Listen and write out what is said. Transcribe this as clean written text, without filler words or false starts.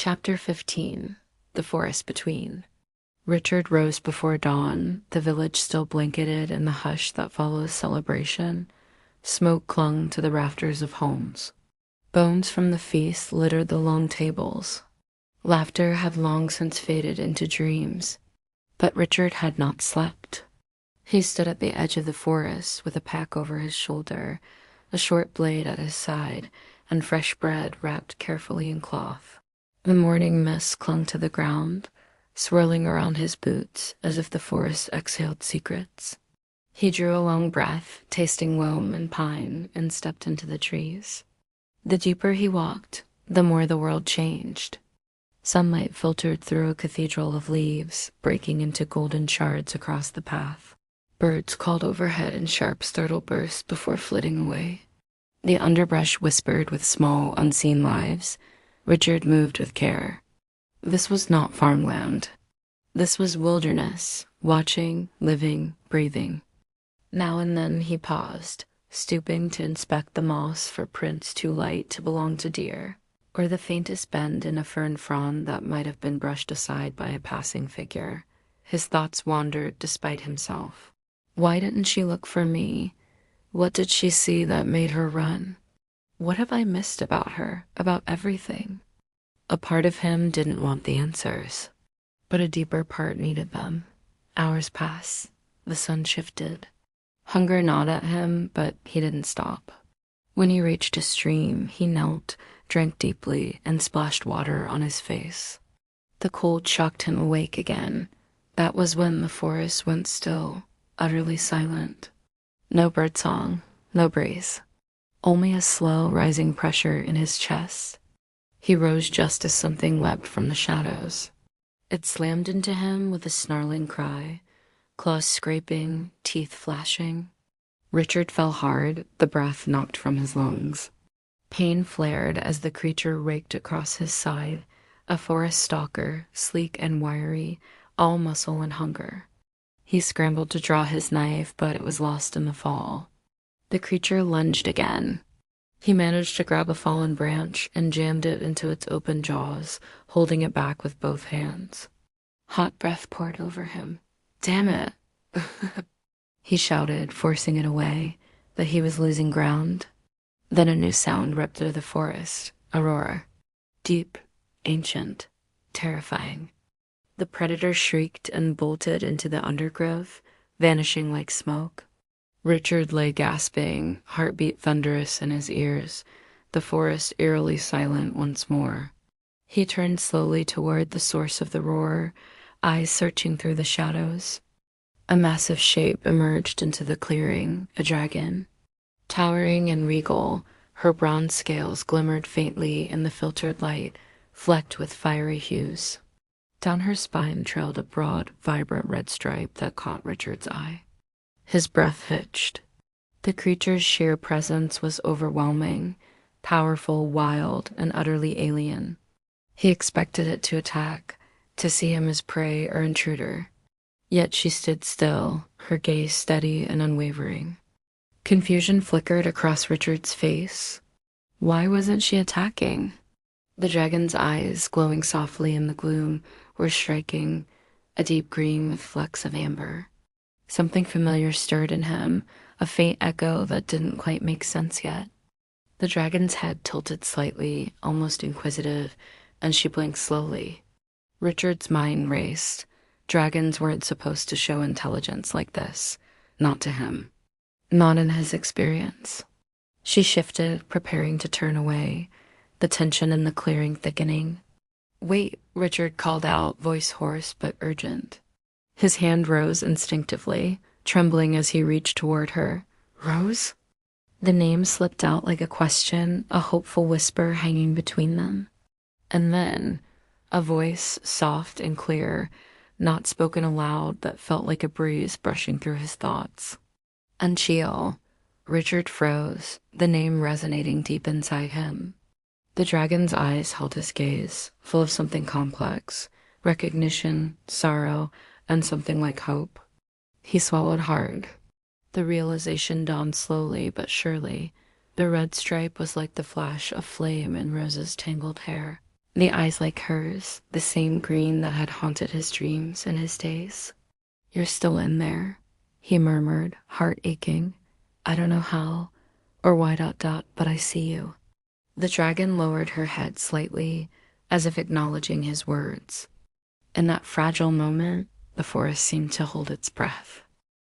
Chapter 15. The Forest Between. Richard rose before dawn, the village still blanketed in the hush that follows celebration. Smoke clung to the rafters of homes. Bones from the feast littered the long tables. Laughter had long since faded into dreams, but Richard had not slept. He stood at the edge of the forest with a pack over his shoulder, a short blade at his side, and fresh bread wrapped carefully in cloth. The morning mist clung to the ground, swirling around his boots as if the forest exhaled secrets. He drew a long breath, tasting loam and pine, and stepped into the trees. The deeper he walked, the more the world changed. Sunlight filtered through a cathedral of leaves, breaking into golden shards across the path. Birds called overhead in sharp, startled bursts before flitting away. The underbrush whispered with small, unseen lives. Richard moved with care. This was not farmland. This was wilderness, watching, living, breathing. Now and then he paused, stooping to inspect the moss for prints too light to belong to deer, or the faintest bend in a fern frond that might have been brushed aside by a passing figure. His thoughts wandered despite himself. Why didn't she look for me? What did she see that made her run? What have I missed about her, about everything? A part of him didn't want the answers, but a deeper part needed them. Hours passed. The sun shifted. Hunger gnawed at him, but he didn't stop. When he reached a stream, he knelt, drank deeply, and splashed water on his face. The cold shocked him awake again. That was when the forest went still, utterly silent. No birdsong, no breeze. Only a slow rising pressure in his chest. He rose just as something leapt from the shadows. It slammed into him with a snarling cry, claws scraping, teeth flashing. Richard fell hard, the breath knocked from his lungs. Pain flared as the creature raked across his side, a forest stalker, sleek and wiry, all muscle and hunger. He scrambled to draw his knife, but it was lost in the fall. The creature lunged again. He managed to grab a fallen branch and jammed it into its open jaws, holding it back with both hands. Hot breath poured over him. Damn it! He shouted, forcing it away, but he was losing ground. Then a new sound ripped through the forest, a roar. Deep, ancient, terrifying. The predator shrieked and bolted into the undergrowth, vanishing like smoke. Richard lay gasping, heartbeat thunderous in his ears, the forest eerily silent once more. He turned slowly toward the source of the roar, eyes searching through the shadows. A massive shape emerged into the clearing, a dragon. Towering and regal, her bronze scales glimmered faintly in the filtered light, flecked with fiery hues. Down her spine trailed a broad, vibrant red stripe that caught Richard's eye. His breath hitched. The creature's sheer presence was overwhelming, powerful, wild, and utterly alien. He expected it to attack, to see him as prey or intruder. Yet she stood still, her gaze steady and unwavering. Confusion flickered across Richard's face. Why wasn't she attacking? The dragon's eyes, glowing softly in the gloom, were striking, a deep green with flecks of amber. Something familiar stirred in him, a faint echo that didn't quite make sense yet. The dragon's head tilted slightly, almost inquisitive, and she blinked slowly. Richard's mind raced. Dragons weren't supposed to show intelligence like this. Not to him. Not in his experience. She shifted, preparing to turn away, the tension in the clearing thickening. "Wait," Richard called out, voice hoarse but urgent. His hand rose instinctively, trembling as he reached toward her. "Rose?" The name slipped out like a question, a hopeful whisper hanging between them. And then, a voice, soft and clear, not spoken aloud, that felt like a breeze brushing through his thoughts. Unchiel. Richard froze, the name resonating deep inside him. The dragon's eyes held his gaze, full of something complex, recognition, sorrow, and something like hope. He swallowed hard. The realization dawned slowly but surely. The red stripe was like the flash of flame in Rose's tangled hair. the eyes like hers, the same green that had haunted his dreams and his days. "You're still in there," he murmured, heart aching. "I don't know how or why but I see you." The dragon lowered her head slightly, as if acknowledging his words. In that fragile moment, the forest seemed to hold its breath.